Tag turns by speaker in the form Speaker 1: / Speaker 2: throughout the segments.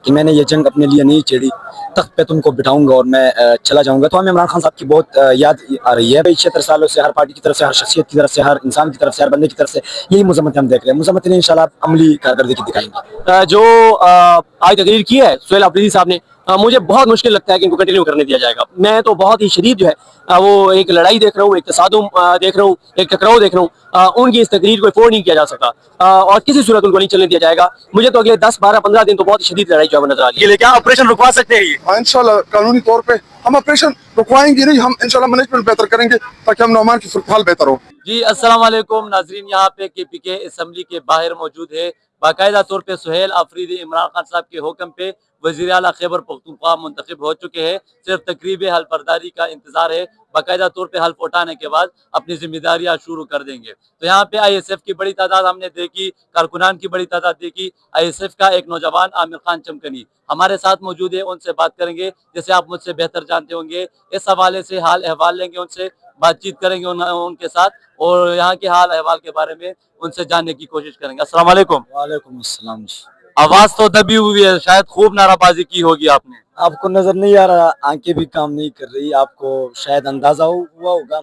Speaker 1: کہ میں نے یہ جنگ اپنے لیے نہیں چھیڑی، تخت پہ تم کو بٹھاؤں گا اور میں چلا جاؤں گا. تو ہمیں عمران خان صاحب کی بہت یاد آ رہی ہے. 76 سالوں سے ہر پارٹی کی طرف سے، ہر شخصیت کی طرف سے، ہر انسان کی طرف سے، ہر بندے کی طرف سے یہی مذمت ہم دیکھ رہے ہیں. مذمت نہیں، انشاءاللہ عملی کارکردگی دکھائیں گے.
Speaker 2: جو آج تقریر کی ہے سہیل آفریدی صاحب نے، مجھے بہت مشکل لگتا ہے کہ ان کو کنٹینیو کرنے دیا جائے گا. میں تو بہت ہی شدید جو ہے وہ ایک لڑائی دیکھ رہا ہوں، ایک تصادم دیکھ رہا ہوں، ایک ٹکراؤ دیکھ رہا ہوں. ان کی اس تقریر کو افورڈ نہیں کیا جا سکتا اور کسی صورت ان کو نہیں چلنے دیا جائے گا. مجھے تو اگلے 10 12 15 دن تو بہت شدید لڑائی جو ہے نظر آ رہی ہے. کیا آپریشن رکوا سکتے ہیں یہ؟
Speaker 3: انشاءاللہ قانونی طور پہ ہم آپریشن رکوائیں گے نہیں، ہم انشاءاللہ مینجمنٹ بہتر کریں گے تاکہ ہم نعمان کی صورتحال بہتر ہو.
Speaker 2: جی السلام علیکم ناظرین، یہاں پہ کے پی کے اسمبلی کے باہر موجود ہے. باقاعدہ طور پہ سہیل آفریدی عمران خان صاحب کے حکم پہ وزیر اعلیٰ خیبر پختونخوا منتخب ہو چکے ہیں. صرف تقریب حلف برداری کا انتظار ہے. باقاعدہ طور پہ حلف اٹھانے کے بعد اپنی ذمہ داریاں شروع کر دیں گے. تو یہاں پہ آئی ایس ایف کی بڑی تعداد ہم نے دیکھی، کارکنان کی بڑی تعداد دیکھی. آئی ایس ایف کا ایک نوجوان عامر خان چمکنی ہمارے ساتھ موجود ہے، ان سے بات کریں گے. جیسے آپ مجھ سے بہتر جانتے ہوں گے، اس حوالے سے حال احوال لیں گے، ان سے بات چیت کریں گے ان کے ساتھ، اور یہاں کے حال احوال کے بارے میں ان سے جاننے کی کوشش کریں گے. السلام علیکم.
Speaker 1: وعلیکم السلام جی.
Speaker 2: آواز تو دبی ہوئی ہے، شاید خوب نعرہ بازی کی ہوگی آپ نے.
Speaker 1: آپ کو نظر نہیں آ رہا، آنکھیں بھی کام نہیں کر رہی، آپ کو شاید اندازہ ہوا ہوگا.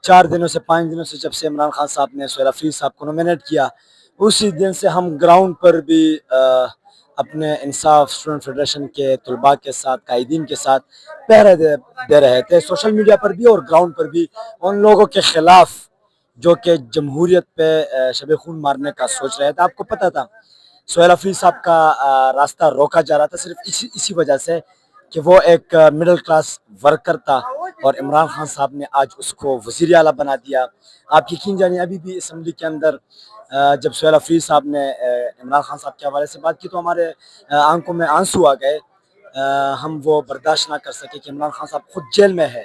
Speaker 1: 4 دنوں سے 5 دنوں سے جب سے عمران خان صاحب نے سہیل آفریدی صاحب کو نومینیٹ کیا، اسی دن سے ہم گراؤنڈ پر بھی اپنے انصاف اسٹوڈنٹ فیڈریشن کے طلباء کے ساتھ، قائدین کے ساتھ پہرے دے رہے تھے، سوشل میڈیا پر بھی اور گراؤنڈ پر بھی، ان لوگوں کے خلاف جو کہ جمہوریت پہ شب خون مارنے کا سوچ رہے تھے. آپ کو پتہ تھا سہیل آفریدی صاحب کا راستہ روکا جا رہا تھا صرف اسی وجہ سے کہ وہ ایک مڈل کلاس ورکر تھا، اور عمران خان صاحب نے آج اس کو وزیر اعلیٰ بنا دیا. آپ یقین جانیں ابھی بھی اسمبلی کے اندر جب سہیل آفریدی صاحب نے عمران خان صاحب کے حوالے سے بات کی تو ہمارے آنکھوں میں آنسو آ گئے. ہم وہ برداشت نہ کر سکے کہ عمران خان صاحب خود جیل میں ہے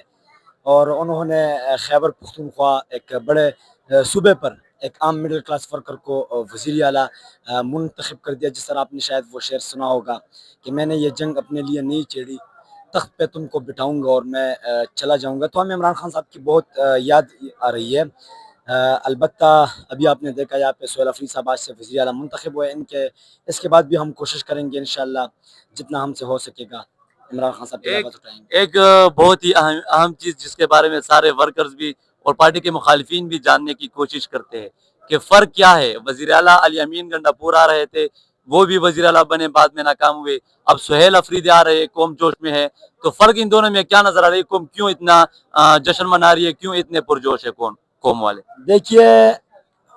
Speaker 1: اور انہوں نے خیبر پختونخوا ایک بڑے صوبے پر ایک عام مڈل کلاس ورکر کو وزیر اعلیٰ منتخب کر دیا. جس طرح آپ نے شاید وہ شعر سنا ہوگا کہ میں نے یہ جنگ اپنے لیے نہیں چھیڑی، تخت پہ تم کو بٹھاؤں گا اور میں چلا جاؤں گا. تو ہمیں عمران خان صاحب کی بہت یاد آ رہی ہے. البتہ ابھی آپ نے دیکھا یہاں پہ سہیل آفریدی صاحب آج سے وزیر اعلیٰ منتخب ہوئے. اس کے بعد بھی ہم کوشش کریں گے انشاءاللہ جتنا ہم سے ہو سکے گا عمران خان صاحب کی آواز اٹھائیں گے.
Speaker 2: ایک بہت ہی اہم چیز جس کے بارے میں سارے ورکرز بھی اور پارٹی کے مخالفین بھی جاننے کی کوشش کرتے ہیں کہ فرق کیا ہے. وزیر اعلیٰ علی امین گنڈاپور آ رہے تھے، وہ بھی وزیر اعلیٰ بنے، بعد میں ناکام ہوئے. اب سہیل آفریدی آ رہے ہیں، قوم جوش میں ہے. تو فرق ان دونوں میں کیا نظر آ رہی ہے؟ قوم کیوں اتنا جشن منا رہی ہے، کیوں اتنے پرجوش ہے قوم والے؟
Speaker 1: دیکھیے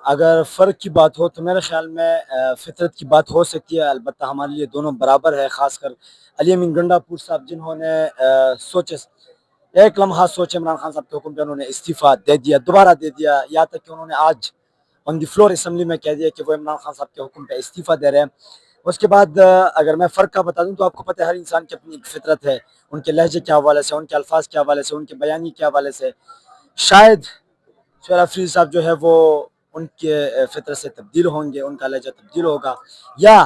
Speaker 1: اگر فرق کی بات ہو تو میرے خیال میں فطرت کی بات ہو سکتی ہے. البتہ ہمارے لیے دونوں برابر ہے، خاص کر علی امین گنڈاپور صاحب جنہوں نے سوچے ایک لمحہ سوچے عمران خان صاحب کے حکم پہ انہوں نے استعفیٰ دے دیا، دوبارہ دے دیا، یہاں تک کہ انہوں نے آج آن دی فلور اسمبلی میں کہہ دیا کہ وہ عمران خان صاحب کے حکم پہ استعفیٰ دے رہے ہیں. اس کے بعد اگر میں فرق کا بتا دوں تو آپ کو پتہ ہے ہر انسان کی اپنی ایک فطرت ہے، ان کے لہجے کے حوالے سے، ان کے الفاظ کے حوالے سے، ان کے بیانی کے حوالے سے. شاید سہیل آفریدی صاحب جو ہے وہ ان کے فطرت سے تبدیل ہوں گے، ان کا لہجہ تبدیل ہوگا، یا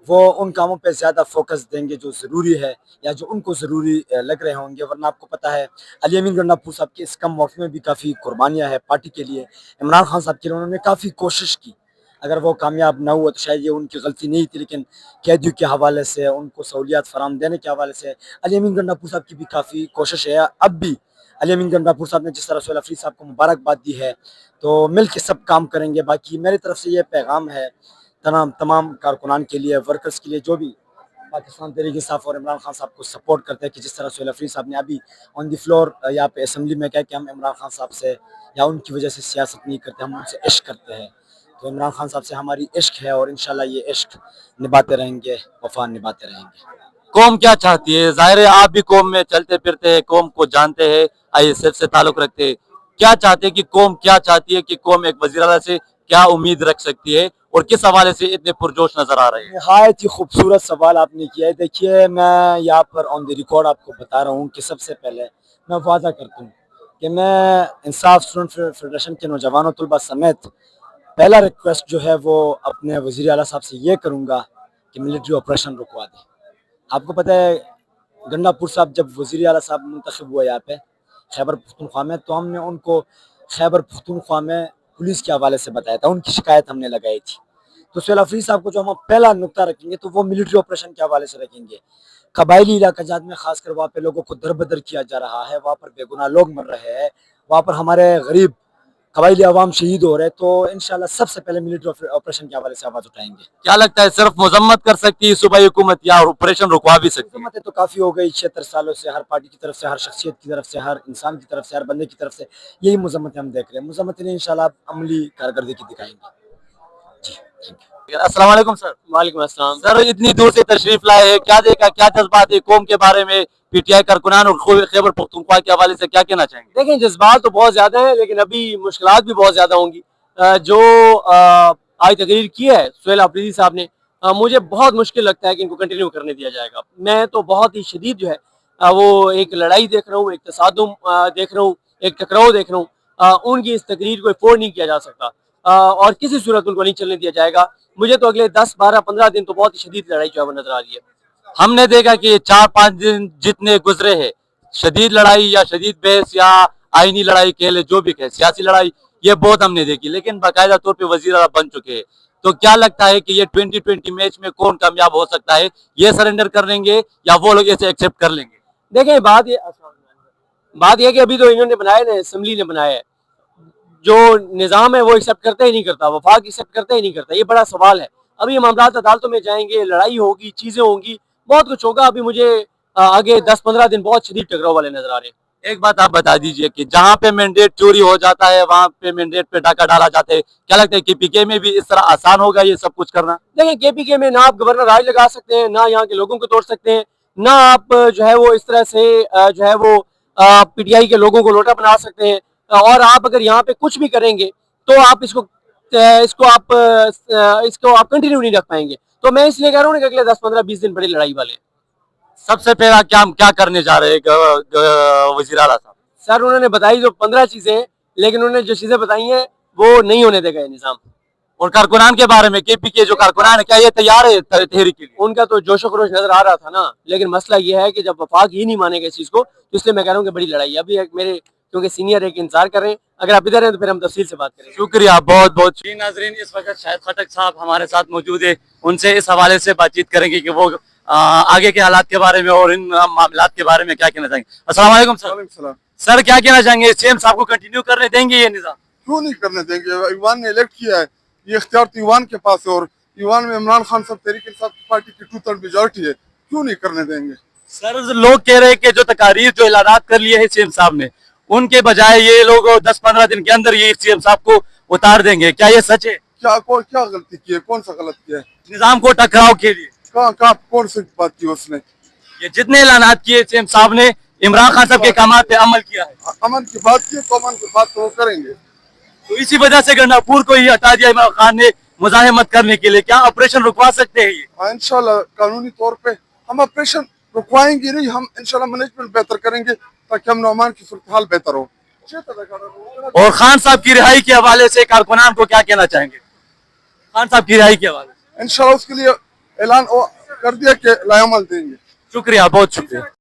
Speaker 1: وہ ان کاموں پہ زیادہ فوکس دیں گے جو ضروری ہے یا جو ان کو ضروری لگ رہے ہوں گے. ورنہ آپ کو پتہ ہے علی امین گنڈاپور صاحب کے اس کم موقع میں بھی کافی قربانیاں ہیں پارٹی کے لیے. عمران خان صاحب کے لیے انہوں نے کافی کوشش کی، اگر وہ کامیاب نہ ہوا تو شاید یہ ان کی غلطی نہیں تھی، لیکن قیدیوں کے حوالے سے، ان کو سہولیات فراہم دینے کے حوالے سے علی امین گنڈاپور صاحب کی بھی کافی کوشش ہے. اب بھی علی امین گنڈاپور صاحب نے جس طرح سہیل آفریدی صاحب کو مبارکباد دی ہے تو مل کے سب کام کریں گے. باقی میری طرف سے یہ پیغام ہے تمام کارکنان کے لیے، ورکرز کے لیے، جو بھی پاکستان تحریک انصاف اور عمران خان صاحب کو سپورٹ کرتے ہیں، کہ جس طرح سہیل آفریدی صاحب نے ابھی آن دی فلور یہاں پہ اسمبلی میں کہا کہ ہم عمران خان صاحب سے یا ان کی وجہ سے سیاست نہیں کرتے، ہم ان سے عشق کرتے ہیں. تو عمران خان صاحب سے ہماری عشق ہے اور انشاءاللہ یہ عشق نبھاتے رہیں گے، وفا نبھاتے رہیں گے.
Speaker 2: قوم کیا چاہتی ہے؟ ظاہر ہے آپ بھی قوم میں چلتے پھرتے ہیں، قوم کو جانتے ہیں، آئی ایس ایف سے تعلق رکھتے ہیں. کیا چاہتے ہیں کہ قوم کیا چاہتی ہے، کہ قوم ایک وزیر اعلیٰ سے کیا امید رکھ سکتی ہے، اور کس حوالے سے اتنے پرجوش نظر آ رہے ہیں؟
Speaker 1: نہایت ہی خوبصورت سوال آپ نے کیا ہے. دیکھیے میں یہاں پر آن دی ریکارڈ آپ کو بتا رہا ہوں کہ سب سے پہلے میں وعدہ کرتا ہوں کہ میں انصاف اسٹوڈنٹ فیڈریشن کے نوجوانوں طلباء سمیت پہلا ریکویسٹ جو ہے وہ اپنے وزیر اعلیٰ صاحب سے یہ کروں گا کہ ملٹری آپریشن رکوا دیں. آپ کو پتہ ہے گنڈاپور صاحب جب وزیر اعلیٰ صاحب منتخب ہوا یہاں پہ خیبر پختونخوا میں، تو ہم نے ان کو خیبر پختونخوا میں پولیس کے حوالے سے بتایا تھا، ان کی شکایت ہم نے لگائی تھی. تو سہیل آفریدی صاحب کو جو ہم پہلا نقطہ رکھیں گے تو وہ ملٹری آپریشن کے حوالے سے رکھیں گے. قبائلی علاقہ جات میں خاص کر وہاں پہ لوگوں کو در بدر کیا جا رہا ہے, وہاں پر بے گناہ لوگ مر رہے ہیں, وہاں پر ہمارے غریب قبائلی عوام شہید ہو رہے ہیں, تو انشاءاللہ سب سے پہلے ملٹری آپریشن کے حوالے سے آواز اٹھائیں گے.
Speaker 2: کیا لگتا ہے صرف مذمت کر سکتی ہے صوبائی حکومت یا آپریشن رکوا بھی سکتی ہے؟
Speaker 1: حکومتیں تو کافی ہو گئی 76 سالوں سے, ہر پارٹی کی طرف سے, ہر شخصیت کی طرف سے, ہر انسان کی طرف سے, ہر بندے کی طرف سے یہی مذمتیں ہم دیکھ رہے ہیں. مذمتیں انشاءاللہ عملی کارکردگی دکھائیں گے. جی تھینک یو.
Speaker 2: السلام علیکم سر.
Speaker 4: وعلیکم السلام.
Speaker 2: سر اتنی دور سے تشریف لائے ہیں, کیا دیکھا, کیا جذبات ہے قوم کے بارے میں, پی ٹی آئی کارکنان اور خیبر پختونخوا کے حوالے سے کیا کہنا چاہیں گے؟
Speaker 4: دیکھیں جذبات تو بہت زیادہ ہیں لیکن ابھی مشکلات بھی بہت زیادہ ہوں گی. جو آج تقریر کی ہے سہیل آفریدی صاحب نے, مجھے بہت مشکل لگتا ہے کہ ان کو کنٹینیو کرنے دیا جائے گا. میں تو بہت ہی شدید جو ہے وہ ایک لڑائی دیکھ رہا ہوں, ایک تصادم دیکھ رہا ہوں, ایک ٹکراؤ دیکھ رہا ہوں. ان کی اس تقریر کو افورڈ نہیں کیا جا سکتا اور کسی صورت ان کو نہیں چلنے دیا جائے گا. مجھے تو اگلے 10 12 15 دن تو بہت ہی شدید لڑائی جو ہے وہ نظر آ رہی ہے.
Speaker 2: ہم نے دیکھا کہ 4-5 دن جتنے گزرے ہیں, شدید لڑائی یا شدید بحث یا آئینی لڑائی کہہ لے, جو بھی کہے, سیاسی لڑائی, یہ بہت ہم نے دیکھی, لیکن باقاعدہ طور پہ وزیر اعلیٰ بن چکے ہیں. تو کیا لگتا ہے کہ یہ 2020 میچ میں کون کامیاب ہو سکتا ہے؟ یہ سرنڈر کر لیں گے یا وہ لوگ اسے ایکسیپٹ کر لیں گے؟
Speaker 4: دیکھیں بات یہ کہ ابھی تو انہوں نے بنایا نا, اسمبلی نے بنایا ہے, جو نظام ہے وہ ایکسیپٹ کرتا ہی نہیں کرتا, وفاق ایکسیپٹ کرتا ہی نہیں کرتا. یہ بڑا سوال ہے. ابھی یہ معاملات عدالتوں میں جائیں گے, لڑائی ہوگی, چیزیں ہوں گی, بہت کچھ ہوگا. ابھی مجھے آگے 10 15 دن بہت شدید ٹکراؤ والے نظر آ رہے ہیں.
Speaker 2: ایک بات آپ بتا دیجئے کہ جہاں پہ مینڈیٹ چوری ہو جاتا ہے وہاں پہ مینڈیٹ پہ ڈاکہ ڈالا جاتا ہے, کیا لگتا ہے کہ پی کے میں بھی اس طرح آسان ہوگا یہ سب کچھ کرنا؟
Speaker 4: دیکھیں کے پی کے میں نہ آپ گورنر راج لگا سکتے ہیں, نہ یہاں کے لوگوں کو توڑ سکتے ہیں, نہ آپ جو ہے وہ اس طرح سے جو ہے وہ پی ٹی آئی کے لوگوں کو لوٹا بنا سکتے ہیں. اور آپ اگر یہاں پہ کچھ بھی کریں گے تو آپ اس کو آپ کنٹینیو نہیں رکھ پائیں گے. تو میں اس لیے کہہ رہا ہوں کہ اگلے 10 15 20 دن بڑی لڑائی والے ہیں.
Speaker 2: سب سے پہلا کیا کرنے جا رہے ہیں وزیر اعلیٰ صاحب؟
Speaker 4: سر انہوں نے بتائی جو 15 چیزیں ہیں, لیکن انہوں نے جو چیزیں بتائی ہیں وہ نہیں ہونے دے گا یہ نظام.
Speaker 2: اور کارکنان کے بارے میں, کے پی کے جو کارکنان ہے, کیا یہ تیار ہے تحریک کے لیے؟
Speaker 4: ان کا تو جوش و خروش نظر آ رہا تھا نا, لیکن مسئلہ یہ ہے کہ جب وفاق ہی نہیں مانے گا اس چیز کو, تو اس لیے میں کہہ رہا ہوں کہ بڑی لڑائی ہے. ابھی میرے کیونکہ سینئر ایک انتظار کر رہے ہیں, اگر آپ ادھر ہیں تو پھر ہم تفصیل سے بات کریں گے.
Speaker 2: شکریہ, بہت بہت. جی ناظرین, اس وقت شاہد خٹک صاحب ہمارے ساتھ موجود ہے, ان سے اس حوالے سے بات چیت کریں گے کہ وہ آگے کے حالات کے بارے میں اور ان معاملات کے بارے میں کیا کہنا چاہیں گے. السلام علیکم سر.
Speaker 3: وعلیکم السلام.
Speaker 2: سر کیا کہنا چاہیں گے, سی ایم صاحب کو کنٹینیو کرنے دیں گے یہ نظام؟
Speaker 3: کیوں نہیں کرنے دیں گے؟ ایوان نے الیکٹ کیا ہے, یہ اختیار تو ایوان کے پاس ہے, اور ایوان میں عمران خان صاحب تحریک انصاف پارٹی کی 2/3 میجورٹی ہے, کیوں نہیں کرنے دیں گے؟
Speaker 2: سر لوگ کہہ رہے ہیں کہ جو تقاریر جو اعلانات کر لیے ہیں سی ایم صاحب نے, ان کے بجائے یہ لوگ 10-15 دن کے اندر یہ سی ایم صاحب کو اتار دیں گے, کیا یہ سچ ہے؟
Speaker 3: کیا غلطی کی ہے, کون سا غلط کیا ہے
Speaker 2: نظام کو ٹکراؤ کے لیے
Speaker 3: کہاں کون سی بات کی اس نے؟
Speaker 2: یہ جتنے اعلانات کیے سی ایم صاحب نے, عمران خان صاحب کے احکامات پہ عمل کیا ہے.
Speaker 3: امن کی بات کی تو امن کی بات تو وہ کریں گے.
Speaker 2: تو اسی وجہ سے گنڈاپور کو ہی ہٹا دیا عمران خان نے مزاحمت کرنے کے لیے. کیا آپریشن رکوا سکتے ہیں یہ؟
Speaker 3: انشاءاللہ قانونی طور پہ ہم آپریشن رکوائیں گے نہیں, ہم انشاءاللہ مینجمنٹ بہتر کریں گے تاکہ ہم نعمان کی صورتحال بہتر ہو.
Speaker 2: اور خان صاحب کی رہائی کے حوالے سے کارکنان کو کیا کہنا چاہیں گے, خان صاحب کی رہائی کے حوالے سے؟
Speaker 3: انشاءاللہ اس کے لیے اعلان کر دیا کہ لائے عمل دیں گے.
Speaker 2: شکریہ, بہت شکریہ.